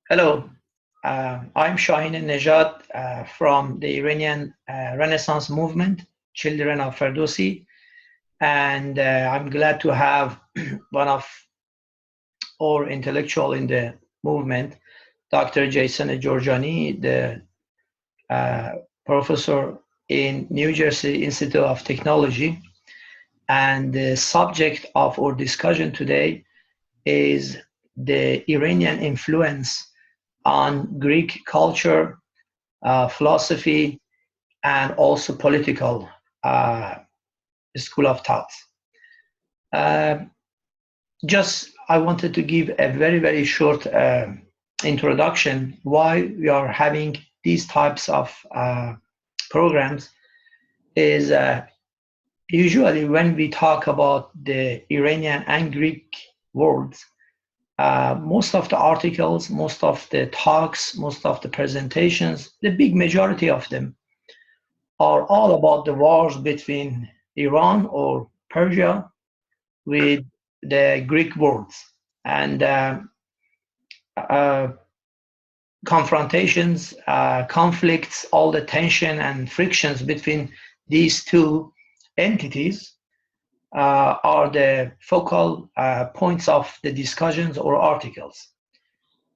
Hello, I'm Shahin and Nejad from the Iranian Renaissance movement, Children of Ferdowsi, and I'm glad to have one of our intellectual in the movement, Dr. Jason Jorjani, the uh, professor in New Jersey Institute of Technology. And the subject of our discussion today is the Iranian influence on Greek culture, philosophy, and also political uh, school of thought. Uh, just I wanted to give a very short introduction why we are having these types of programs is usually when we talk about the Iranian and Greek worlds, most of the articles, most of the talks, most of the presentations, the big majority of them are all about the wars between Iran or Persia with the Greek worlds and uh, confrontations, conflicts, all the tension and frictions between these two entities are the focal points of the discussions or articles.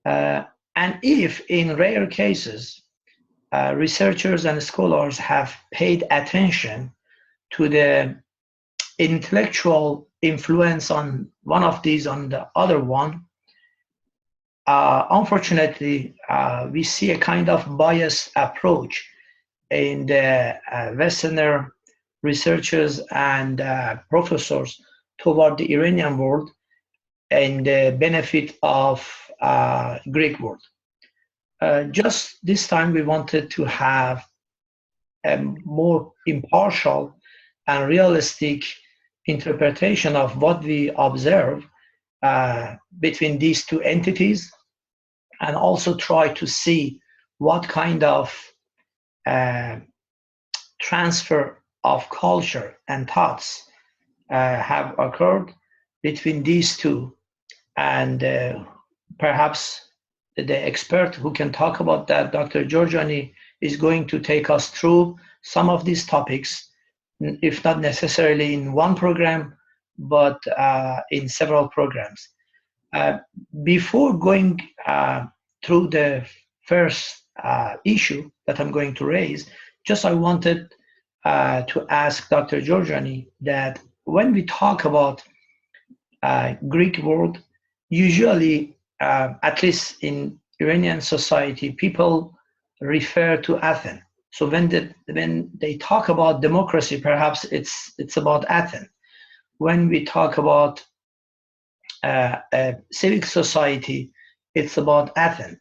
Uh, and if in rare cases, researchers and scholars have paid attention to the intellectual influence on one of these on the other one, unfortunately, we see a kind of biased approach in the Westerner researchers and professors toward the Iranian world and the benefit of Greek world. Just this time, we wanted to have a more impartial and realistic interpretation of what we observe between these two entities, and also try to see what kind of transfer of culture and thoughts have occurred between these two. And perhaps the expert who can talk about that, Dr. Jorjani, is going to take us through some of these topics, if not necessarily in one program, but in several programs. Before going through the first issue that I'm going to raise, just I wanted to ask Dr. Jorjani that when we talk about Greek world, usually, at least in Iranian society, people refer to Athens. So when they talk about democracy, perhaps it's about Athens. When we talk about a civic society, it's about Athens.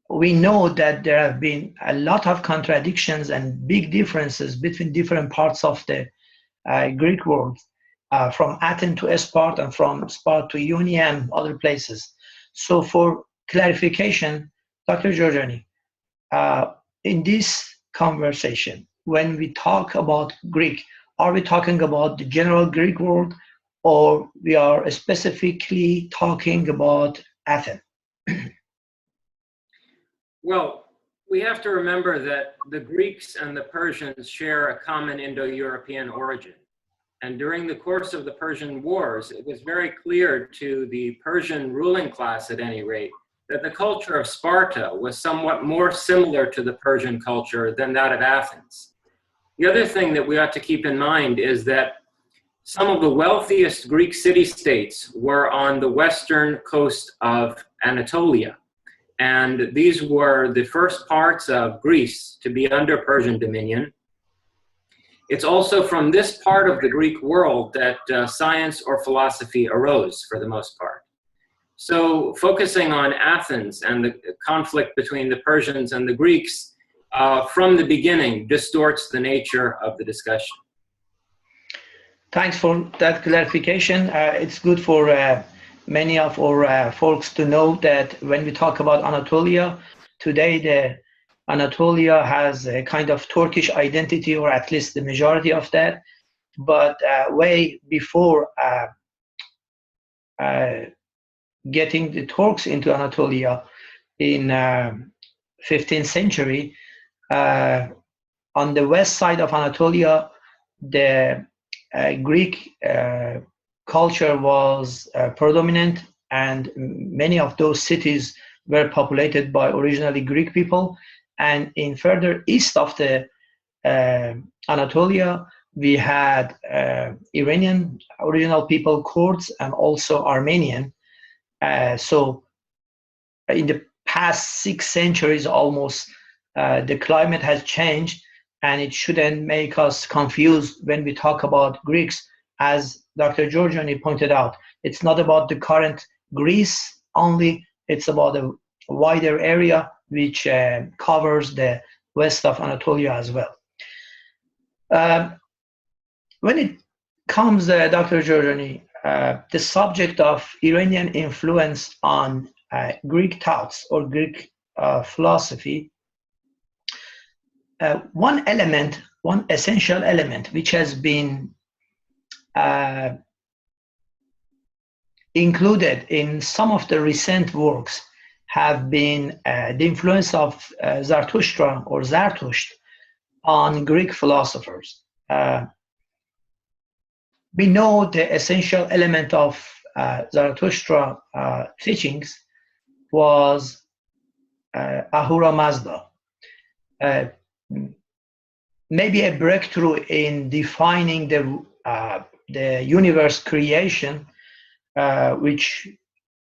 We know that there have been a lot of contradictions and big differences between different parts of the Greek world, from Athens to Sparta and from Sparta to Ionia and other places. So for clarification, Dr. Jorjani, in this conversation, when we talk about Greek, are we talking about the general Greek world, or we are specifically talking about Athens? Well, we have to remember that the Greeks and the Persians share a common Indo-European origin. And during the course of the Persian Wars, it was very clear to the Persian ruling class, at any rate, that the culture of Sparta was somewhat more similar to the Persian culture than that of Athens. The other thing that we ought to keep in mind is that some of the wealthiest Greek city-states were on the western coast of Anatolia. And these were the first parts of Greece to be under Persian dominion. It's also from this part of the Greek world that science or philosophy arose, for the most part. So focusing on Athens and the conflict between the Persians and the Greeks from the beginning distorts the nature of the discussion. Thanks for that clarification. It's good for many of our folks to know that when we talk about Anatolia, today the Anatolia has a kind of Turkish identity, or at least the majority of that. But way before getting the Turks into Anatolia, in 15th century, on the west side of Anatolia, the Greek culture was predominant, and many of those cities were populated by originally Greek people. And in further east of the Anatolia, we had Iranian original people, Kurds, and also Armenian. So in the past 6 centuries almost, the climate has changed, and it shouldn't make us confused when we talk about Greeks. As Dr. Jorjani pointed out, it's not about the current Greece only, it's about a wider area which covers the west of Anatolia as well. When it comes, Dr. Jorjani, the subject of Iranian influence on Greek thoughts or Greek philosophy, one essential element which has been included in some of the recent works have been the influence of Zarathustra or Zarathustra on Greek philosophers. We know the essential element of Zarathustra teachings was Ahura Mazda. Maybe a breakthrough in defining the universe creation, which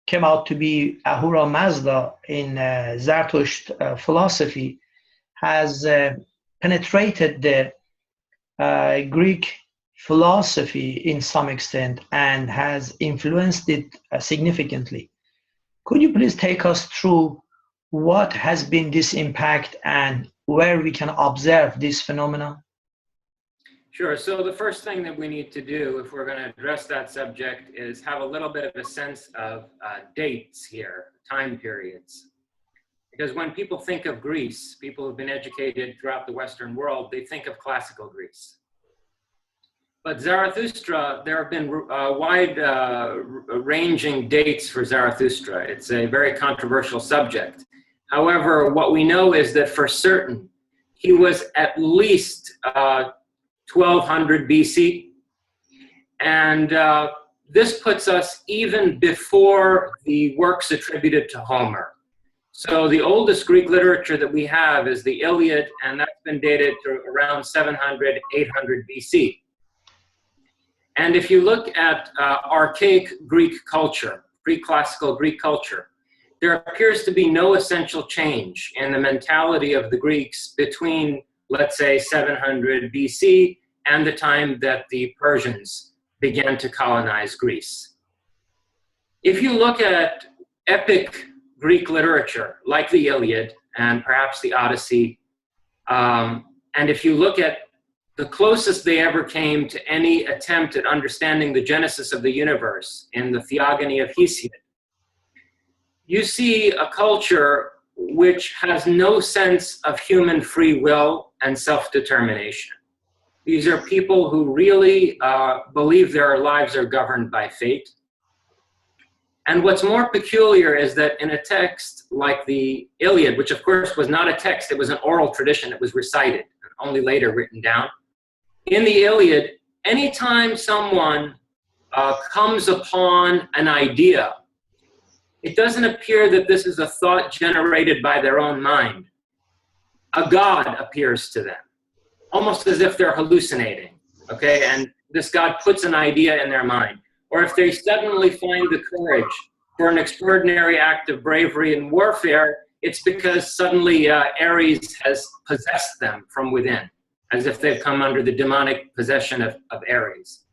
came out to be Ahura Mazda in Zarathustra philosophy, has penetrated the Greek philosophy in some extent and has influenced it significantly. Could you please take us through what has been this impact and where we can observe this phenomena? Sure. So the first thing that we need to do if we're going to address that subject is have a little bit of a sense of dates here, time periods. Because when people think of Greece, people who've been educated throughout the Western world, they think of classical Greece. But Zarathustra, there have been wide-ranging dates for Zarathustra. It's a very controversial subject. However, what we know is that for certain, he was at least 1200 BC. And this puts us even before the works attributed to Homer. So the oldest Greek literature that we have is the Iliad, and that's been dated to around 700, 800 BC. And if you look at archaic Greek culture, pre-classical Greek culture, there appears to be no essential change in the mentality of the Greeks between, let's say, 700 BC and the time that the Persians began to colonize Greece. If you look at epic Greek literature, like the Iliad and perhaps the Odyssey, and if you look at the closest they ever came to any attempt at understanding the genesis of the universe in the Theogony of Hesiod, you see a culture which has no sense of human free will and self-determination. These are people who really believe their lives are governed by fate. And what's more peculiar is that in a text like the Iliad, which of course was not a text, it was an oral tradition, it was recited, only later written down. In the Iliad, anytime someone comes upon an idea, it doesn't appear that this is a thought generated by their own mind. A god appears to them, almost as if they're hallucinating, okay? And this god puts an idea in their mind. Or if they suddenly find the courage for an extraordinary act of bravery and warfare, it's because suddenly Ares has possessed them from within, as if they've come under the demonic possession of Ares.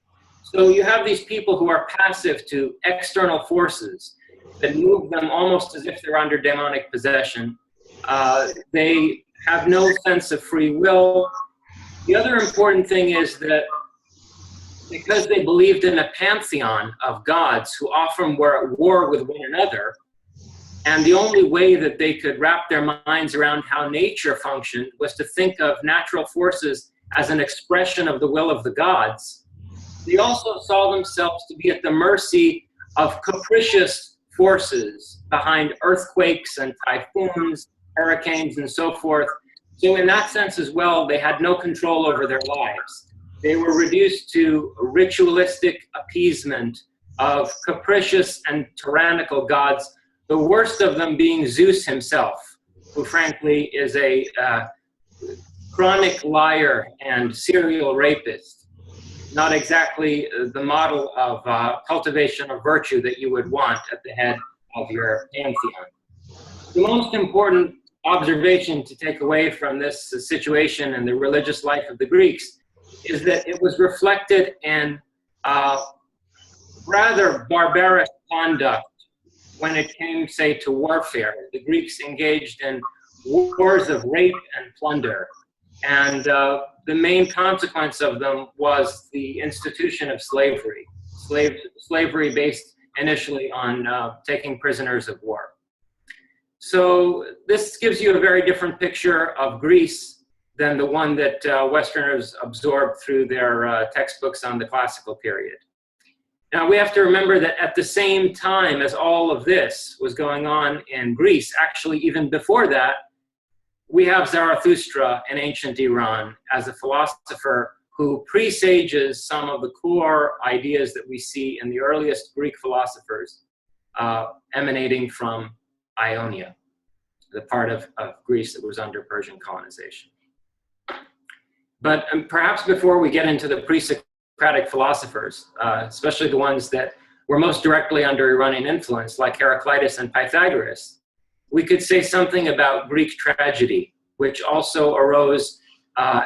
So you have these people who are passive to external forces that move them almost as if they're under demonic possession. They have no sense of free will. The other important thing is that because they believed in a pantheon of gods who often were at war with one another, and the only way that they could wrap their minds around how nature functioned was to think of natural forces as an expression of the will of the gods, they also saw themselves to be at the mercy of capricious forces behind earthquakes and typhoons, hurricanes, and so forth. So in that sense as well, they had no control over their lives. They were reduced to ritualistic appeasement of capricious and tyrannical gods, the worst of them being Zeus himself, who frankly is a chronic liar and serial rapist. Not exactly the model of cultivation of virtue that you would want at the head of your pantheon. The most important observation to take away from this situation and the religious life of the Greeks is that it was reflected in rather barbaric conduct when it came, say, to warfare. The Greeks engaged in wars of rape and plunder. And the main consequence of them was the institution of slavery. Slavery based initially on taking prisoners of war. So this gives you a very different picture of Greece than the one that Westerners absorbed through their textbooks on the classical period. Now we have to remember that at the same time as all of this was going on in Greece, actually even before that, we have Zarathustra in ancient Iran as a philosopher who presages some of the core ideas that we see in the earliest Greek philosophers emanating from Ionia, the part of Greece that was under Persian colonization. But perhaps before we get into the pre-Socratic philosophers, especially the ones that were most directly under Iranian influence, like Heraclitus and Pythagoras, we could say something about Greek tragedy, which also arose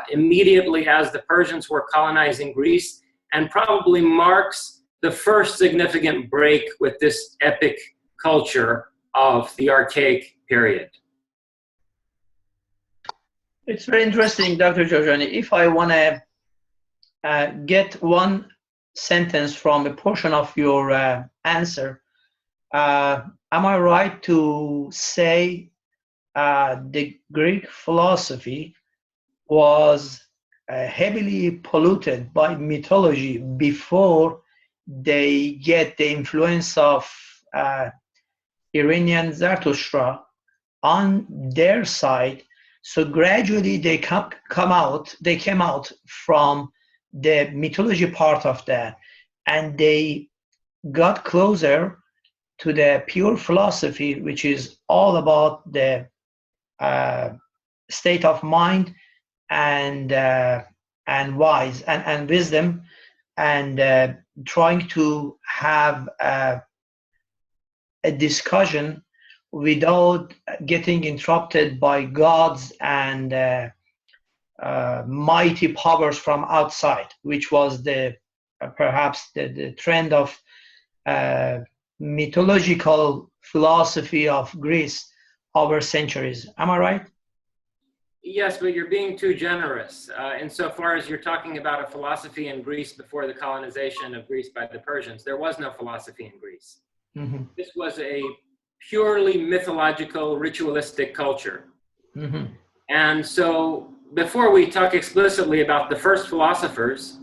immediately as the Persians were colonizing Greece, and probably marks the first significant break with this epic culture of the archaic period. It's very interesting, Dr. Jorjani. If I want to get one sentence from a portion of your answer, am I right to say the Greek philosophy was heavily polluted by mythology before they get the influence of Iranian Zarathustra on their side? So gradually they came out from the mythology part of that, and they got closer to the pure philosophy, which is all about the state of mind and wise and wisdom, and trying to have a discussion without getting interrupted by gods and mighty powers from outside, which was the perhaps the trend of mythological philosophy of Greece over centuries. Am I right? Yes, but you're being too generous. Insofar as you're talking about a philosophy in Greece before the colonization of Greece by the Persians, there was no philosophy in Greece. Mm-hmm. This was a purely mythological, ritualistic culture. Mm-hmm. And so before we talk explicitly about the first philosophers,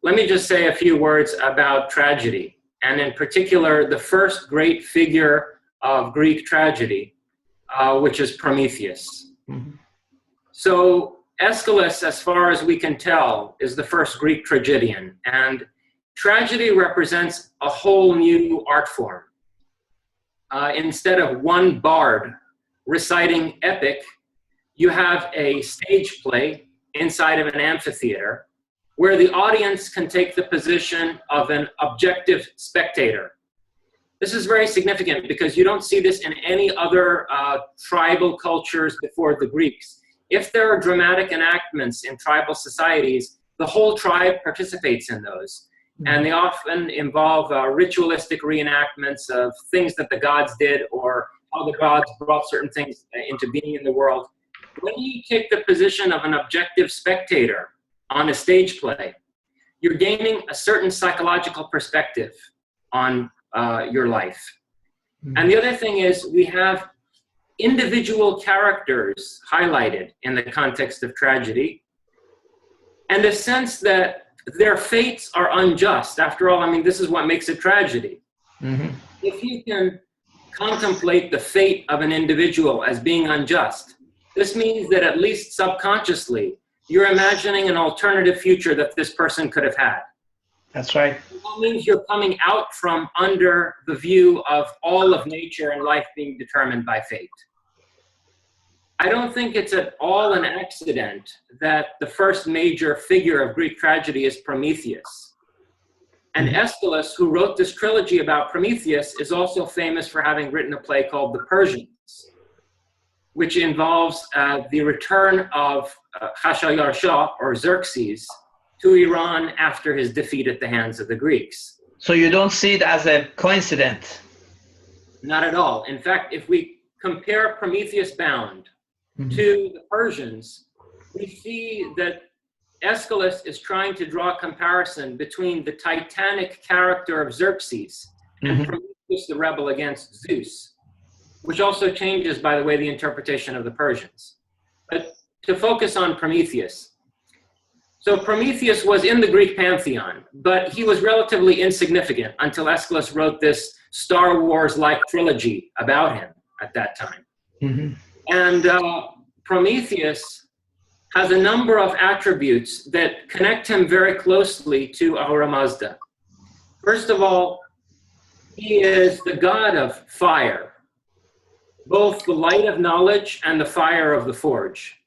let me just say a few words about tragedy, and in particular, the first great figure of Greek tragedy, which is Prometheus. Mm-hmm. So Aeschylus, as far as we can tell, is the first Greek tragedian, and tragedy represents a whole new art form. Instead of one bard reciting epic, you have a stage play inside of an amphitheater where the audience can take the position of an objective spectator. This is very significant because you don't see this in any other tribal cultures before the Greeks. If there are dramatic enactments in tribal societies, the whole tribe participates in those. And they often involve ritualistic reenactments of things that the gods did or how the gods brought certain things into being in the world. When you take the position of an objective spectator on a stage play, you're gaining a certain psychological perspective on your life. Mm-hmm. And the other thing is we have individual characters highlighted in the context of tragedy, and the sense that their fates are unjust. After all, I mean, this is what makes a tragedy. Mm-hmm. If you can contemplate the fate of an individual as being unjust. This means that at least subconsciously, you're imagining an alternative future that this person could have had. That's right. That means you're coming out from under the view of all of nature and life being determined by fate. I don't think it's at all an accident that the first major figure of Greek tragedy is Prometheus. And Aeschylus, who wrote this trilogy about Prometheus, is also famous for having written a play called The Persians, which involves the return of Khashayar-Shah, or Xerxes, to Iran after his defeat at the hands of the Greeks. So you don't see it as a coincidence? Not at all. In fact, if we compare Prometheus Bound to the Persians, we see that Aeschylus is trying to draw a comparison between the titanic character of Xerxes and Prometheus the rebel against Zeus, which also changes, by the way, the interpretation of the Persians. But to focus on Prometheus. So Prometheus was in the Greek pantheon, but he was relatively insignificant until Aeschylus wrote this Star Wars-like trilogy about him at that time. And Prometheus has a number of attributes that connect him very closely to Ahura Mazda. First of all, he is the god of fire, both the light of knowledge and the fire of the forge.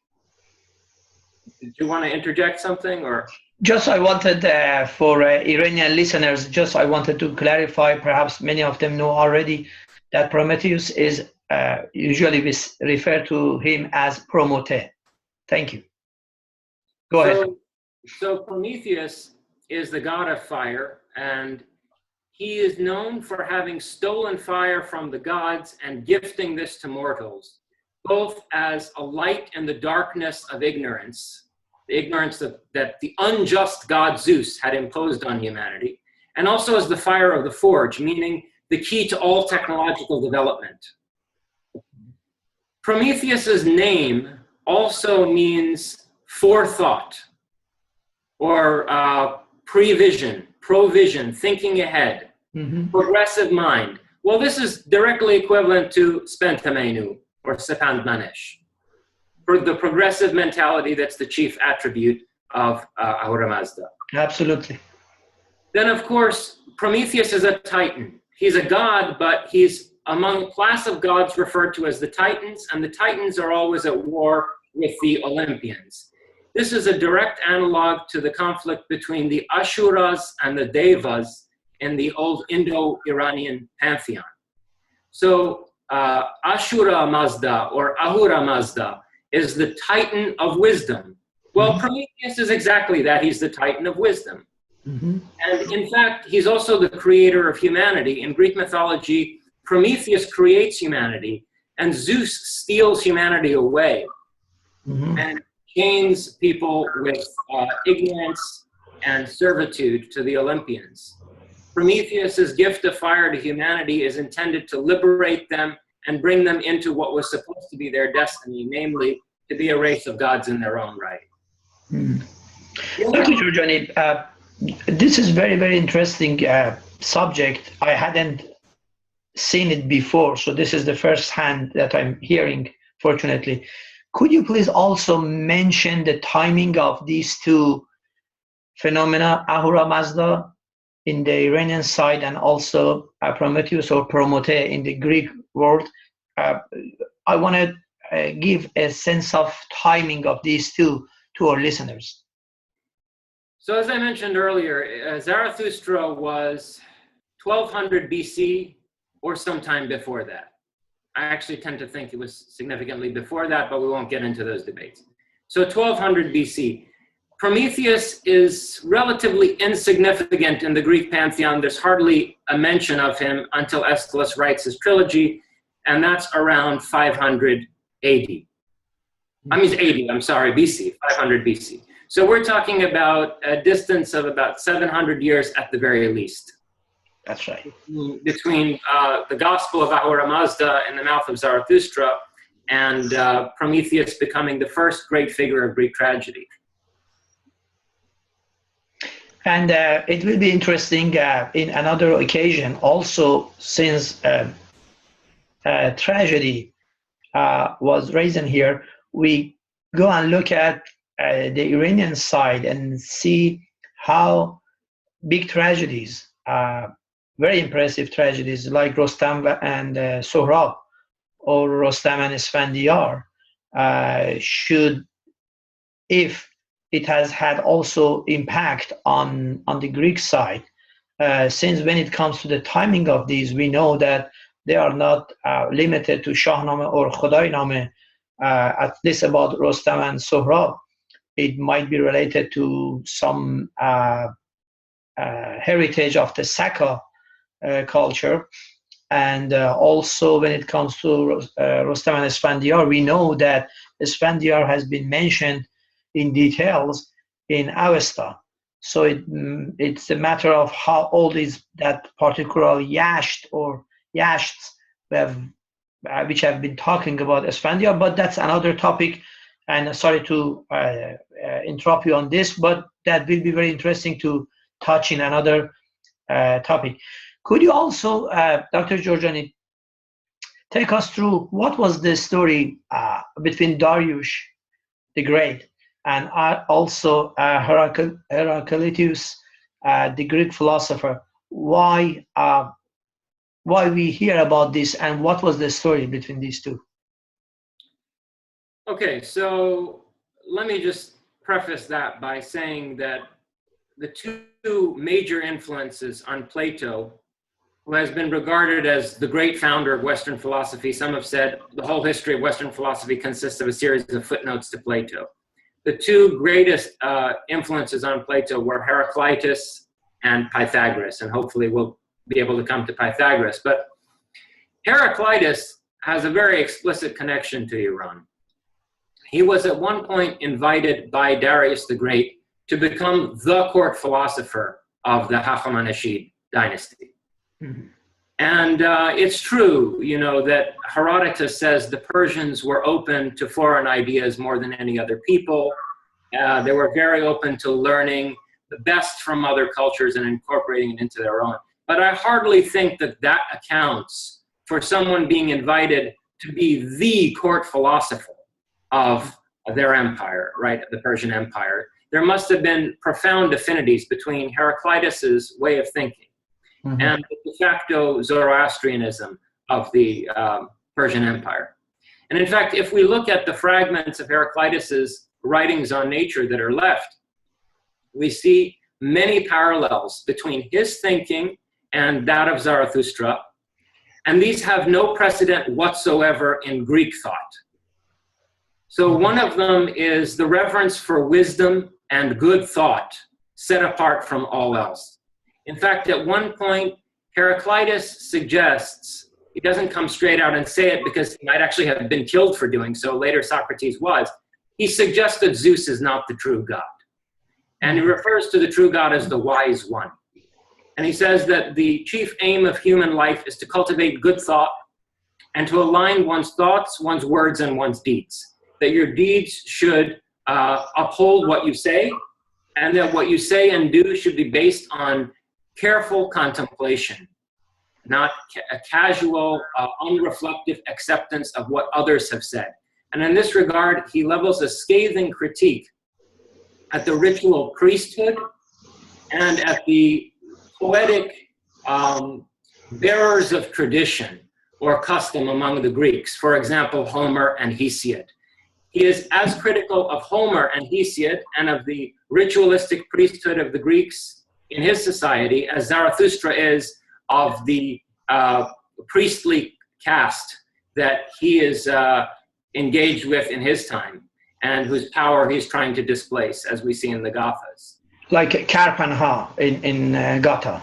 Did you want to interject something, or? Just I wanted, for Iranian listeners, just I wanted to clarify, perhaps many of them know already, that Prometheus is usually we refer to him as Promote. Thank you. Go ahead. So Prometheus is the god of fire, and he is known for having stolen fire from the gods and gifting this to mortals, both as a light in the darkness of ignorance, the ignorance that the unjust god Zeus had imposed on humanity, and also as the fire of the forge, meaning the key to all technological development. Prometheus's name also means forethought, or prevision, provision, thinking ahead, progressive mind. Well, this is directly equivalent to Spentamenu, or Sepandmanesh, for the progressive mentality that's the chief attribute of Ahura Mazda. Absolutely. Then, of course, Prometheus is a Titan. He's a god, but he's among a class of gods referred to as the Titans, and the Titans are always at war with the Olympians. This is a direct analog to the conflict between the Ashuras and the Devas in the old Indo-Iranian pantheon. So Ashura Mazda, or Ahura Mazda, is the Titan of wisdom. Well, Prometheus is exactly that. He's the Titan of wisdom. And in fact, he's also the creator of humanity. In Greek mythology, Prometheus creates humanity, and Zeus steals humanity away and chains people with ignorance and servitude to the Olympians. Prometheus's gift of fire to humanity is intended to liberate them and bring them into what was supposed to be their destiny, namely to be a race of gods in their own right. Thank you, Jorjani. This is very, very interesting subject. I hadn't seen it before, so this is the first hand that I'm hearing, fortunately. Could you please also mention the timing of these two phenomena, Ahura Mazda in the Iranian side and also Prometheus or Promote in the Greek world? I want to give a sense of timing of these two to our listeners. So as I mentioned earlier, Zarathustra was 1200 BC or sometime before that. I actually tend to think it was significantly before that, but we won't get into those debates. So 1200 BC. Prometheus is relatively insignificant in the Greek pantheon. There's hardly a mention of him until Aeschylus writes his trilogy, and that's around 500 AD. BC, 500 BC. So we're talking about a distance of about 700 years at the very least. That's right. Between the Gospel of Ahura Mazda in the mouth of Zarathustra and Prometheus becoming the first great figure of Greek tragedy. And it will be interesting in another occasion also, since tragedy was raised here, we go and look at the Iranian side and see how big tragedies, very impressive tragedies like Rostam and Sohrab, or Rostam and Esfandiar, should, if it has had also impact on the Greek side, since when it comes to the timing of these, we know that they are not limited to Shahnameh or Khodaynameh, at least about Rostam and Sohrab. It might be related to some heritage of the Saka culture. And also when it comes to Rostam and Esfandiar, we know that Esfandiar has been mentioned in details in Avesta. So it's a matter of how old is that particular Yasht or Yashts which have been talking about Esfandiar, but that's another topic. And sorry to interrupt you on this, but that will be very interesting to touch in another topic. Could you also, Dr. Jorjani, take us through what was the story between Darius the Great and also Heraclitus, the Greek philosopher? Why we hear about this, and what was the story between these two? Okay, so let me just preface that by saying that the two major influences on Plato, who has been regarded as the great founder of Western philosophy. Some have said the whole history of Western philosophy consists of a series of footnotes to Plato. The two greatest influences on Plato were Heraclitus and Pythagoras, and hopefully we'll be able to come to Pythagoras. But Heraclitus has a very explicit connection to Iran. He was at one point invited by Darius the Great to become the court philosopher of the Hachemanish dynasty. Mm-hmm. And it's true, you know, that Herodotus says the Persians were open to foreign ideas more than any other people. They were very open to learning the best from other cultures and incorporating it into their own. But I hardly think that that accounts for someone being invited to be the court philosopher of their empire, right, the Persian Empire. There must have been profound affinities between Heraclitus's way of thinking and the de facto Zoroastrianism of the Persian Empire. And in fact, if we look at the fragments of Heraclitus's writings on nature that are left, we see many parallels between his thinking and that of Zarathustra, and these have no precedent whatsoever in Greek thought. So one of them is the reverence for wisdom and good thought set apart from all else. In fact, at one point, Heraclitus suggests, he doesn't come straight out and say it because he might actually have been killed for doing so, later Socrates was, he suggests that Zeus is not the true God. And he refers to the true God as the wise one. And he says that the chief aim of human life is to cultivate good thought and to align one's thoughts, one's words, and one's deeds. That your deeds should uphold what you say, and that what you say and do should be based on careful contemplation, not a casual, unreflective acceptance of what others have said. And in this regard, he levels a scathing critique at the ritual priesthood and at the poetic bearers of tradition or custom among the Greeks, for example, Homer and Hesiod. He is as critical of Homer and Hesiod and of the ritualistic priesthood of the Greeks in his society as Zarathustra is of the priestly caste that he is engaged with in his time and whose power he's trying to displace, as we see in the Gathas. Like Karpanha in Gatha.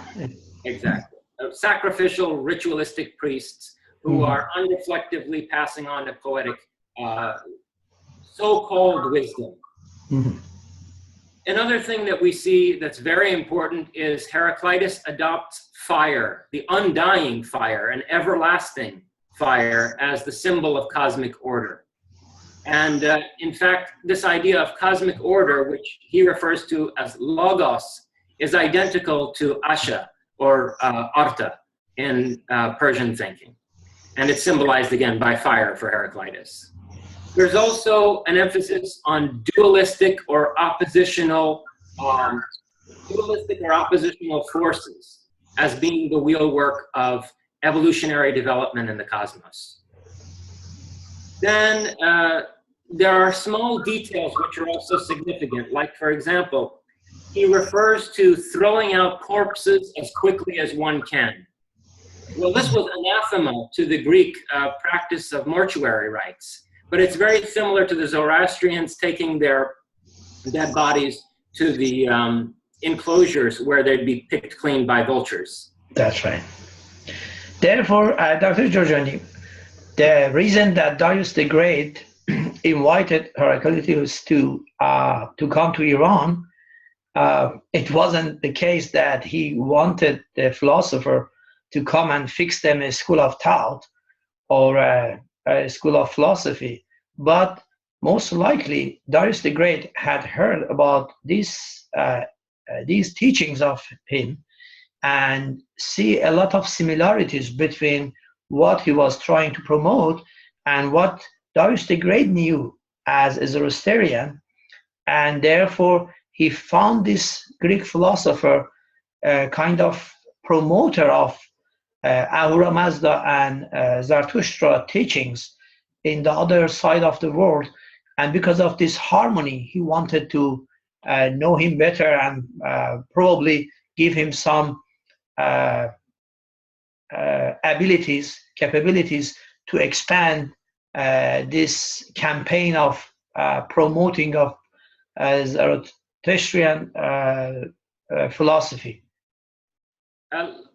Exactly. Sacrificial, ritualistic priests who are unreflectively passing on a poetic so-called wisdom. Another thing that we see that's very important is Heraclitus adopts fire, the undying fire, an everlasting fire, as the symbol of cosmic order. And in fact, this idea of cosmic order, which he refers to as logos, is identical to asha or arta in Persian thinking. and it's symbolized again by fire for Heraclitus. There's also an emphasis on dualistic or oppositional forces as being the wheelwork of evolutionary development in the cosmos. Then there are small details which are also significant, like, for example, he refers to throwing out corpses as quickly as one can. Well, this was anathema to the Greek practice of mortuary rites, but it's very similar to the Zoroastrians taking their dead bodies to the enclosures where they'd be picked clean by vultures. That's right. Therefore, Dr. Jorjani, the reason that Darius the Great invited Heraclitus to come to Iran, it wasn't the case that he wanted the philosopher to come and fix them a school of thought or a school of philosophy, but most likely Darius the Great had heard about these teachings of him and see a lot of similarities between what he was trying to promote and what Darius the Great knew as a Zoroastrian, and therefore he found this Greek philosopher kind of promoter of Ahura Mazda and Zarathustra teachings in the other side of the world, and because of this harmony he wanted to know him better and probably give him some capabilities to expand this campaign of promoting of Zarathustrian philosophy.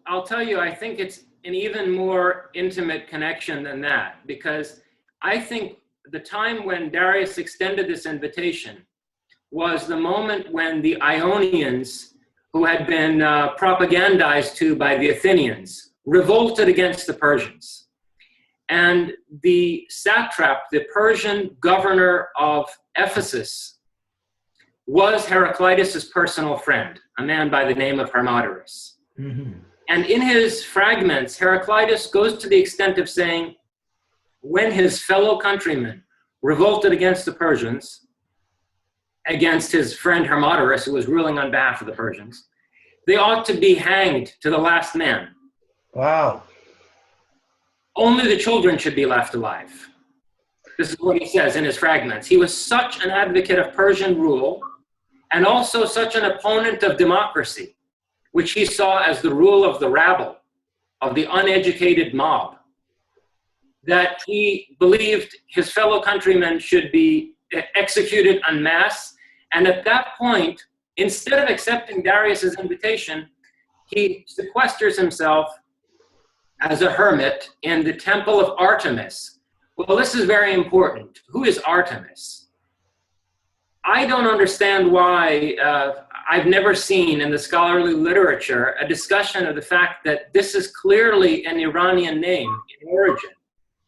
I'll tell you, I think it's an even more intimate connection than that, because I think the time when Darius extended this invitation was the moment when the Ionians, who had been propagandized to by the Athenians, revolted against the Persians. And the satrap, the Persian governor of Ephesus, was Heraclitus's personal friend, a man by the name of Hermodorus. Mm-hmm. And in his fragments, Heraclitus goes to the extent of saying, when his fellow countrymen revolted against the Persians, against his friend Hermodorus, who was ruling on behalf of the Persians, they ought to be hanged to the last man. Wow. Only the children should be left alive. This is what he says in his fragments. He was such an advocate of Persian rule and also such an opponent of democracy, which he saw as the rule of the rabble, of the uneducated mob, that he believed his fellow countrymen should be executed en masse. And at that point, instead of accepting Darius's invitation, he sequesters himself as a hermit in the temple of Artemis. Well, this is very important. Who is Artemis? I don't understand why I've never seen in the scholarly literature a discussion of the fact that this is clearly an Iranian name in origin.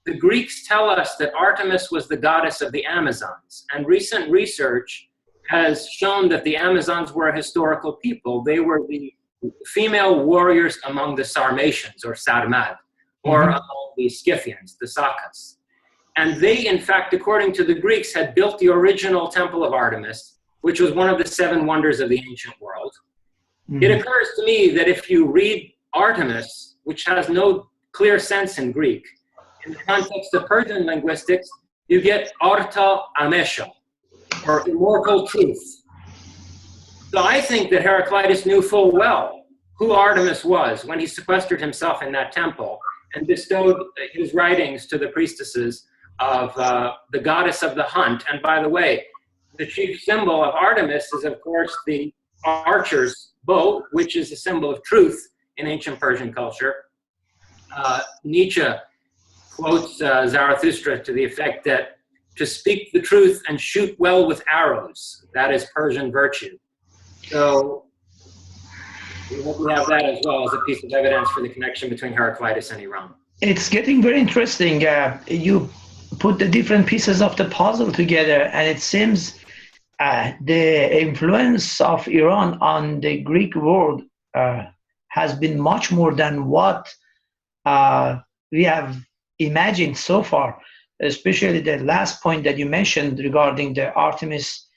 The Greeks tell us that Artemis was the goddess of the Amazons, and recent research has shown that the Amazons were a historical people. They were the female warriors among the Sarmatians, or Sarmad, or among the Scythians, the Sakas. And they, in fact, according to the Greeks, had built the original temple of Artemis, which was one of the 7 wonders of the ancient world. Mm-hmm. It occurs to me that if you read Artemis, which has no clear sense in Greek, in the context of Persian linguistics, you get Arta Amesha, or immortal truth. So I think that Heraclitus knew full well who Artemis was when he sequestered himself in that temple and bestowed his writings to the priestesses of the goddess of the hunt. And by the way, the chief symbol of Artemis is, of course, the archer's bow, which is a symbol of truth in ancient Persian culture. Nietzsche quotes Zarathustra to the effect that to speak the truth and shoot well with arrows, that is Persian virtue. So we have that as well as a piece of evidence for the connection between Heraclitus and Iran. It's getting very interesting. You put the different pieces of the puzzle together, and it seems the influence of Iran on the Greek world has been much more than what we have imagined so far, especially the last point that you mentioned regarding the Artemis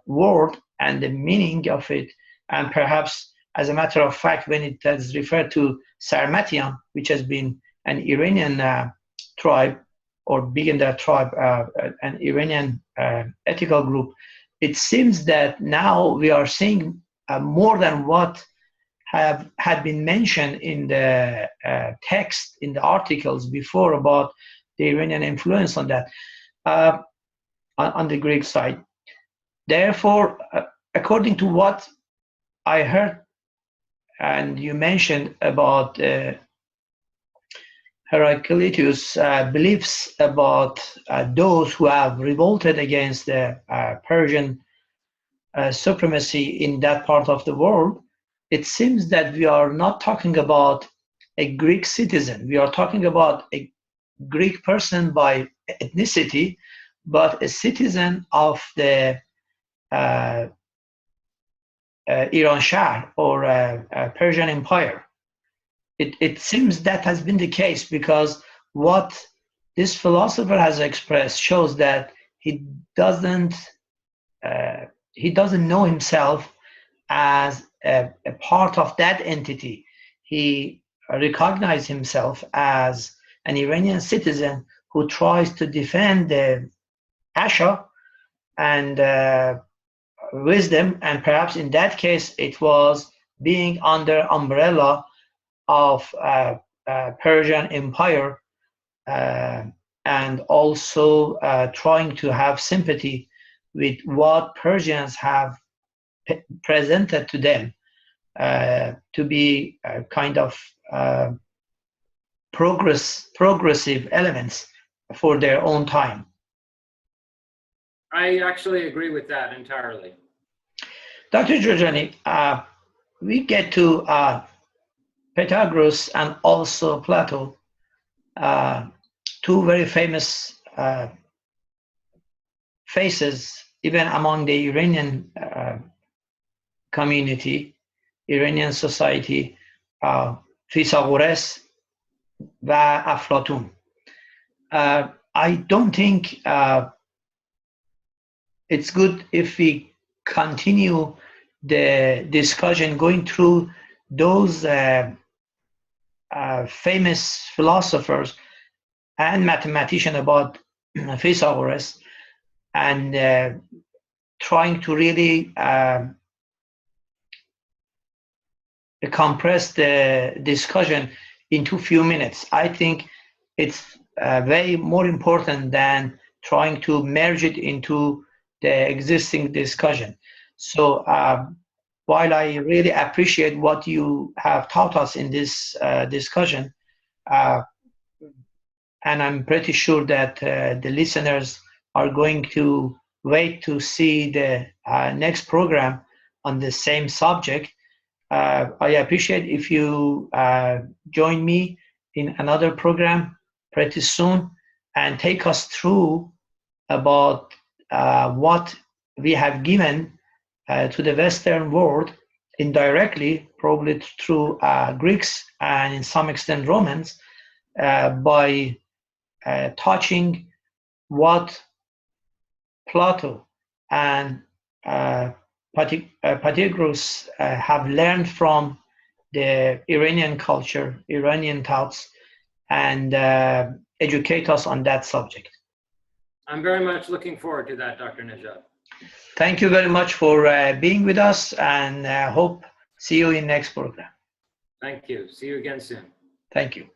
word and the meaning of it, and perhaps, as a matter of fact, when it is referred to Sarmatian, which has been an Iranian tribe, or being that tribe, an Iranian ethical group, it seems that now we are seeing more than what had been mentioned in the text, in the articles before about the Iranian influence on that, on the Greek side. Therefore, according to what I heard and you mentioned about Heraclitus' beliefs about those who have revolted against the Persian supremacy in that part of the world, it seems that we are not talking about a Greek citizen. We are talking about a Greek person by ethnicity, but a citizen of the Iran Shah, or Persian Empire. It seems that has been the case, because what this philosopher has expressed shows that he doesn't know himself as a part of that entity. He recognizes himself as an Iranian citizen who tries to defend the Pasha and wisdom, and perhaps in that case it was being under umbrella of Persian Empire, and also trying to have sympathy with what Persians have presented to them to be kind of progressive elements for their own time. I actually agree with that entirely. Dr. Jorjani, we get to Pythagoras and also Plato, two very famous faces, even among the Iranian community, Iranian society, Pythagoras و Aflatun. I don't think it's good if we continue the discussion going through those famous philosophers and mathematicians about Pythagoras, and trying to really compress the discussion into few minutes. I think it's way more important than trying to merge it into the existing discussion. So while I really appreciate what you have taught us in this discussion, and I'm pretty sure that the listeners are going to wait to see the next program on the same subject, I appreciate if you join me in another program pretty soon and take us through about what we have given to the Western world indirectly, probably through Greeks and in some extent Romans, by touching what Plato and Pythagoras have learned from the Iranian culture, Iranian thoughts, and educate us on that subject. I'm very much looking forward to that, Dr. Nejad. Thank you very much for being with us, and hope see you in next program. Thank you. See you again soon. Thank you.